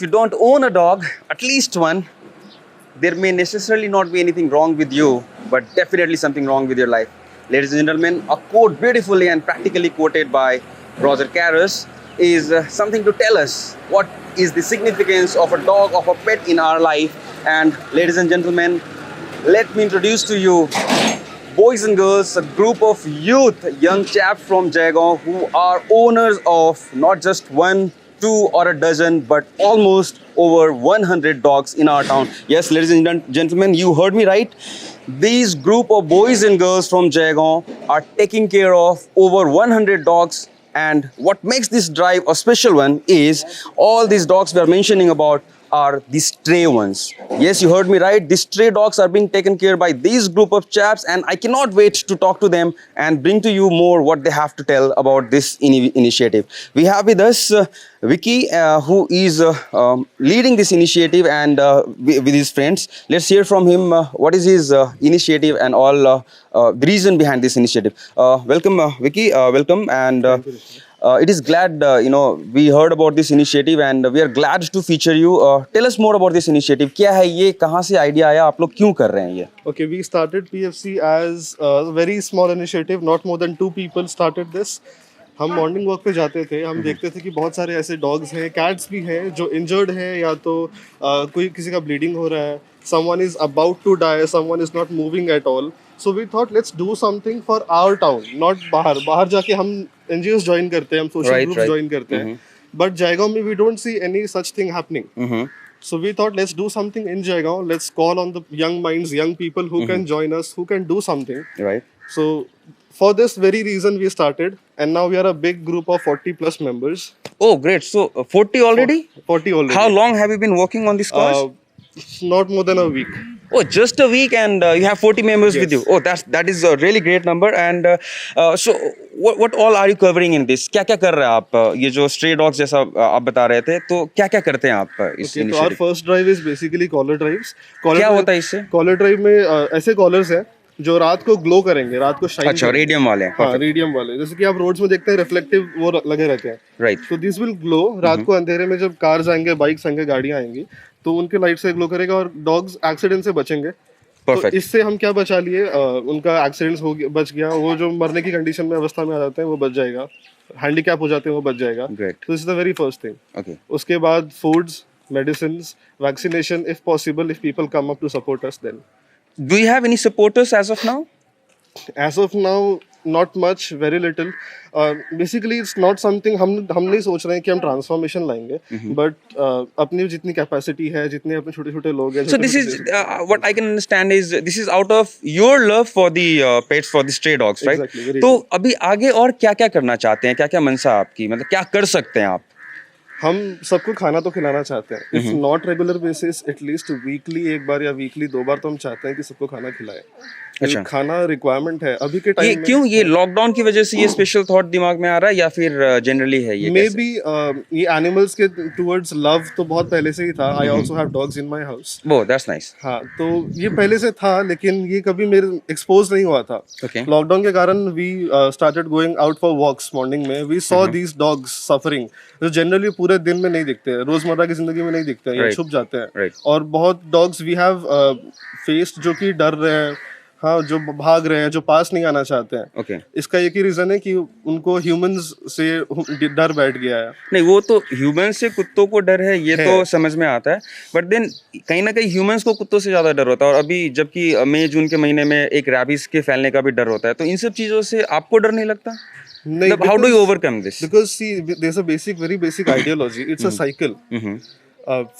you don't own a dog, at least one, there may necessarily not be anything wrong with you, but definitely something wrong with your life. Ladies and gentlemen, a quote beautifully and practically quoted by Roger Carus is something to tell us what is the significance of a dog, of a pet in our life. And ladies and gentlemen, let me introduce to you boys and girls, a group of youth, young chaps from Jaigaon who are owners of not just one, two or a dozen, but almost over 100 dogs in our town. Yes, ladies and gentlemen, you heard me right. These group of boys and girls from Jaigaon are taking care of over 100 dogs. And what makes this drive a special one is all these dogs we are mentioning about are the stray ones. Yes, you heard me right. The stray dogs are being taken care by these group of chaps, and I cannot wait to talk to them and bring to you more what they have to tell about this initiative. We have with us Vicky, who is leading this initiative and with his friends. Let's hear from him what is his initiative and all the reason behind this initiative. Welcome, Vicky. Welcome, and it is glad, we heard about this initiative and we are glad to feature you. Tell us more about this initiative. क्या है ये, कहाँ से idea आया, आप लोग क्यों कर रहे हैं ये? Okay, we started PFC as a very small initiative. Not more than 2 people started this. हम मॉर्निंग वॉक पे जाते थे, हम देखते थे कि बहुत सारे ऐसे डॉग्स हैं, कैट्स भी हैं जो इंजर्ड हैं या तो कोई किसी का ब्लीडिंग हो रहा है, someone is about to die, someone is not moving at all. So we thought let's do something for our town, not बाहर जाके हम NGOs join करते हैं, हम social groups join करते हैं, but Jaigaon में we don't see any such thing happening. So we thought let's do something in Jaigaon, let's call on the young minds, young people who can join us, who can do something. Right. So for this very reason we started, and now we are a big group of 40 plus members. Oh, great. So 40 already? 40 already. How long have you been working on this cause? Not more than a week. Oh, just a week, and you have 40 members with you. Oh, that is a really great number. And so what all are you covering in this? क्या क्या कर रहे हैं आप? ये जो stray dogs जैसा आप बता रहे थे, तो क्या क्या करते हैं आप इस initiative? So our first drive is basically collar drives. क्या होता है इससे? Collar drive में ऐसे collars हैं जो रात को ग्लो करेंगे, रात को शाइन. अच्छा, रेडियम वाले. हाँ, रेडियम वाले. जैसे कि आप रोड्स में देखते हैं रिफ्लेक्टिव वो लगे रहते हैं. Right. So these will glow. रात को अंधेरे में जब कार्स आएंगे, बाइक्स आएंगे, गाड़ियाँ आएंगी, तो उनके लाइट से ग्लो करेगा और डॉग्स एक्सीडेंट से बचेंगे. तो इससे हम क्या बचा लिए, उनका एक्सीडेंट बच गया, वो जो मरने की कंडीशन में अवस्था में आ जाते हैं वो बच जाएगा, हैंडीकैप हो जाते हैं वो बच जाएगा. तो this is the very first thing. उसके बाद foods, medicines, vaccination if possible, if people come up to support us then. Do you have any supporters as of now? As of now, not much, very little. Basically, it's not something हम नहीं सोच रहे हैं कि हम transformation लाएंगे, but अपनी जितनी कैपेसिटी है, जितने अपने छोटे-छोटे लोग हैं. So this is what I can understand is this is out of your love for the pets, for the stray dogs, right? Exactly. तो अभी आगे और क्या-क्या करना चाहते हैं? क्या-क्या मनसा आपकी? मतलब क्या कर सकते हैं आप? हम सबको खाना तो खिलाना चाहते हैं. If not regular basis, at least weekly एक बार या वीकली 2 बार तो हम चाहते हैं कि सबको खाना खिलाएं. अच्छा. खाना रिक्वायरमेंट है अभी के टाइम में. क्यों ये लॉकडाउन की वजह से ये स्पेशल थॉट दिमाग में आ रहा है या फिर जनरली है ये? मे बी ये एनिमल्स के टुवर्ड्स लव तो बहुत पहले से ही था. I also have dogs in my house. Oh, that's nice. हाँ, तो ये पहले से था, लेकिन ये कभी मेरे एक्सपोज नहीं हुआ था. लॉकडाउन के कारण we started going out for walks morning में. We saw these dogs suffering जो जनरली पूरे दिन में नहीं दिखते, रोजमर्रा की जिंदगी में नहीं दिखते हैं, ये छुप जाते हैं. और बहुत डॉग्स वी हैव फेस्ड जो कि डर रहे हैं, हाँ, जो भाग रहे हैं, जो पास नहीं आना चाहते हैं. इसका एक ही रीजन है कि उनको ह्यूमंस से डर बैठ गया है. नहीं, वो तो ह्यूमंस से कुत्तों को डर है, ये तो समझ में आता है, बट देन कहीं ना कहीं ह्यूमंस को कुत्तों से ज्यादा डर होता है. और अभी जबकि मई जून के महीने में एक रैबिस के फैलने का भी डर होता है, तो इन सब चीजों से आपको डर नहीं लगता? नहीं. How do you overcome this? Because see, there's a very basic ideology. It's a cycle.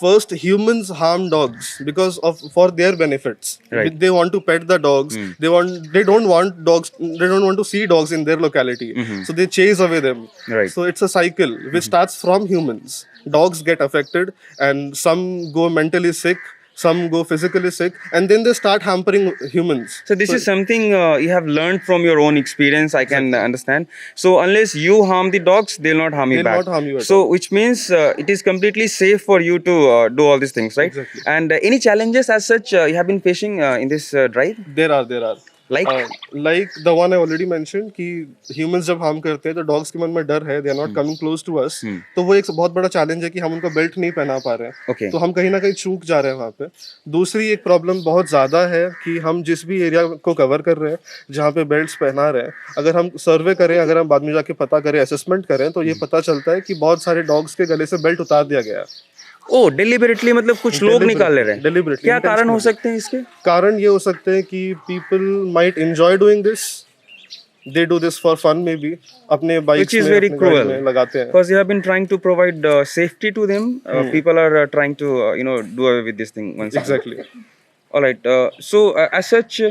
First, humans harm dogs because for their benefits. Right. They want to pet the dogs. They don't want dogs. They don't want to see dogs in their locality. So they chase away them. Right. So it's a cycle which starts from humans. Dogs get affected, and some go mentally sick. Some go physically sick, and then they start hampering humans. So this is something you have learned from your own experience, I can understand. So unless you harm the dogs, they'll not harm you back. They'll not harm you at so all. Which means it is completely safe for you to do all these things, right? Exactly. And any challenges as such you have been facing in this drive? There are. Like? Like the one I already mention कि humans जब harm करते हैं तो dogs के मन में डर है, they are not coming close to us, तो वो एक बहुत बड़ा चैलेंज है कि हम उनको बेल्ट नहीं पहना पा रहे हैं। Okay. तो हम कहीं ना कहीं चूक जा रहे हैं वहाँ पे। दूसरी एक प्रॉब्लम बहुत ज़्यादा है कि हम जिस भी एरिया को कवर कर रहे हैं जहाँ पे बेल्ट्स पहना रहे हैं, अगर हम सर्वे करें, अगर हम बाद में जाके पता करें, असेसमेंट करें, तो ये पता चलता है कि बहुत सारे डॉग्स के गले से बेल्ट उतार दिया गया है। ओ डिलिबरेटली, मतलब कुछ लोग निकाल ले रहे हैं। Deliberately, क्या कारण हो intentionally। सकते हैं इसके? कारण ये हो सकते हैं कि people might enjoy doing this, they do this for fun maybe, अपने Which बाइक्स is में, very अपने गाड़ी cruel में लगाते हैं। because you have been trying to provide safety to them. People are trying to do away with this thing once. Exactly. All right. So as such,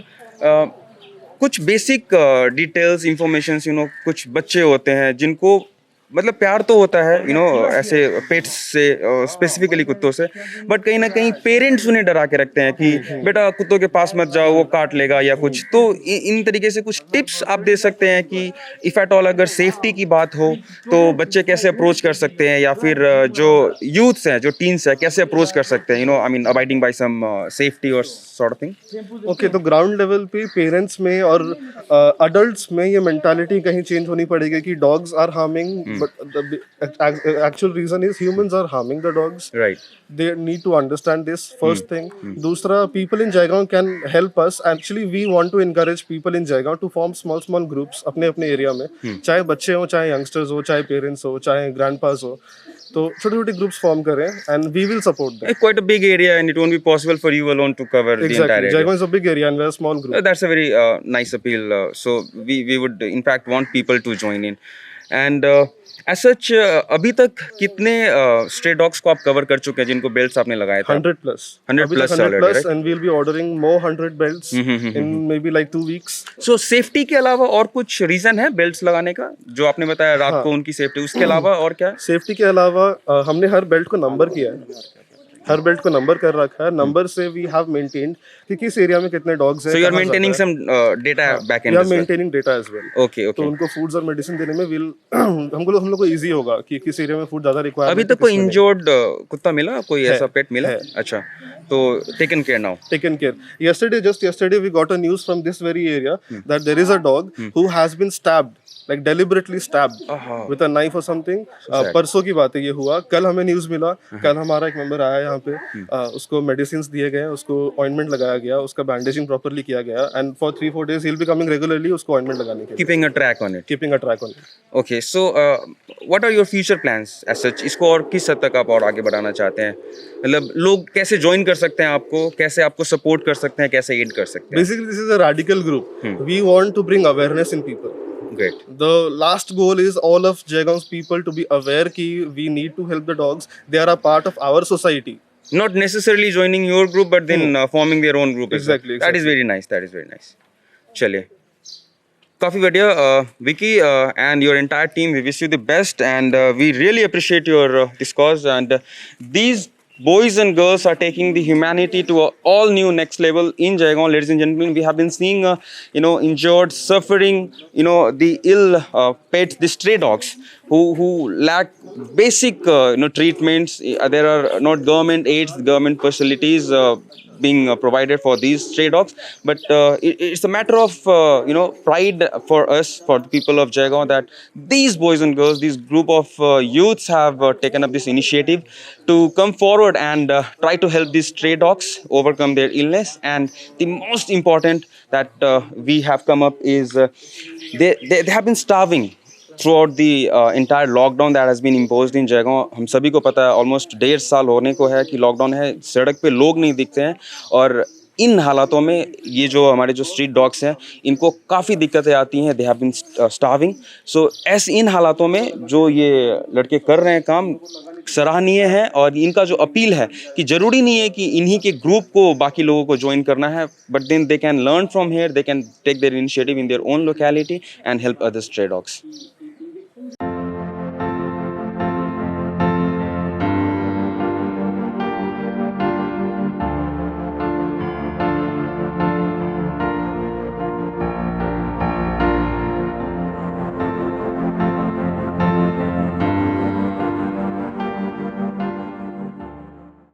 कुछ basic details informations कुछ बच्चे होते हैं जिनको मतलब प्यार तो होता है ऐसे पेट्स से, स्पेसिफिकली कुत्तों से, बट कहीं ना कहीं पेरेंट्स उन्हें डरा के रखते हैं कि बेटा कुत्तों के पास मत जाओ, वो काट लेगा या कुछ। तो इन तरीके से कुछ टिप्स आप दे सकते हैं कि इफ़ एट ऑल अगर सेफ्टी की बात हो तो बच्चे कैसे अप्रोच कर सकते हैं, या फिर जो यूथ्स हैं, जो टीन्स हैं, कैसे अप्रोच कर सकते हैं I mean abiding by some safety और सॉर्ट ऑफ थिंग। ओके, तो ग्राउंड लेवल पे पेरेंट्स में और अडल्ट्स में ये मेंटालिटी कहीं चेंज होनी पड़ेगी कि dogs are harming, but the actual reason is humans are harming the dogs. Right. They need to understand this first thing. दूसरा, people in Jaigaon can help us. Actually, we want to encourage people in Jaigaon to form small groups अपने अपने area में, चाहे बच्चे हो, चाहे youngsters हो, चाहे पेरेंट्स हो, चाहे ग्रैंडपास हो, तो छोटे छोटे ग्रुप्स फॉर्म करें and we will support them. Quite a big area and it won't be possible for you alone to cover the entire Exactly. area. Jaigaon is a big area and we're a small group. That's a very nice appeal. So we would in fact want people to join in. And as such, अभी तक कितने stray dogs को आप cover कर चुके हैं जिनको belts आपने लगाए थे? 100 plus. 100 अभी तक plus 100 already, plus, right? and we'll be ordering more 100 belts in maybe like 2 weeks. So safety के अलावा और कुछ reason है belts लगाने का? जो आपने बताया रात को उनकी safety, उसके अलावा और क्या है? सेफ्टी के अलावा हमने हर बेल्ट को नंबर किया है, हर बेल्ट को नंबर कर रखा है। नंबर से वी हैव मेंटेन्ड कि किस एरिया में कितने डॉग्स हैं। So you are maintaining some data back end we are as well. Maintaining data as well. Okay, तो okay. उनको फूड्स और मेडिसिन देने में विल हम लोग को इजी होगा कि किस एरिया में फूड ज्यादा रिक्वायरमेंट। अभी तक कोई इंजर्ड कुत्ता मिला, कोई ऐसा पेट मिला? अच्छा, तो taken care now. taken care. Just yesterday, we got a news from this very area that there is a dog who has been stabbed, like deliberately stabbed with a knife or something. परसों की बात है ये हुआ। कल हमें news मिला, कल हमारा एक मेंबर आया यहाँ पे, उसको मेडिसिन दिए गए, उसको ऑइंटमेंट लगाया गया, उसका बैंडेजिंग प्रॉपर्ली किया गया, and for 3-4 days he'll be coming regularly उसको ऑइंटमेंट लगाने के लिए, keeping a track on it. Keeping a track on it. Okay, so what are your future plans as such? इसको और किस हद तक आप और आगे बढ़ाना चाहते हैं? मतलब लोग कैसे ज्वाइन कर सकते हैं आपको, कैसे आपको सपोर्ट कर सकते हैं, कैसे एड कर सकते हैं? Basically, this is a radical group. We want to bring awareness in people. Great. The last goal is all of Jaigaon's people to be aware कि we need to help the dogs. They are a part of our society. Not necessarily joining your group, but then forming their own group as well. Exactly, That is very nice. That is very nice. चलिए, काफ़ी बढ़िया Vicky and your entire team. We wish you the best and we really appreciate your this cause, and these boys and girls are taking the humanity to a all new next level in Jaigaon, ladies and gentlemen. We have been seeing injured, suffering, the ill pets, the stray dogs who lack basic treatments. There are not government aids, government facilities being provided for these stray dogs, but it's a matter of pride for us, for the people of Jaigaon, that these boys and girls, this group of youths have taken up this initiative to come forward and try to help these stray dogs overcome their illness. And the most important that we have come up is they have been starving throughout the entire lockdown that has been imposed in Jaigaon. हम सभी को पता है almost 1.5 साल होने को है कि लॉकडाउन है, सड़क पे लोग नहीं दिखते हैं, और इन हालातों में ये जो हमारे जो स्ट्रीट डॉग्स हैं इनको काफ़ी दिक्कतें आती हैं। They have been starving. So ऐसे इन हालातों में जो ये लड़के कर रहे हैं काम सराहनीय है, और इनका जो अपील है कि ज़रूरी नहीं है कि इन्हीं के ग्रुप को बाकी लोगों को ज्वाइन करना है, but then they can learn from here, they can take their initiative in their own locality and help other stray dogs.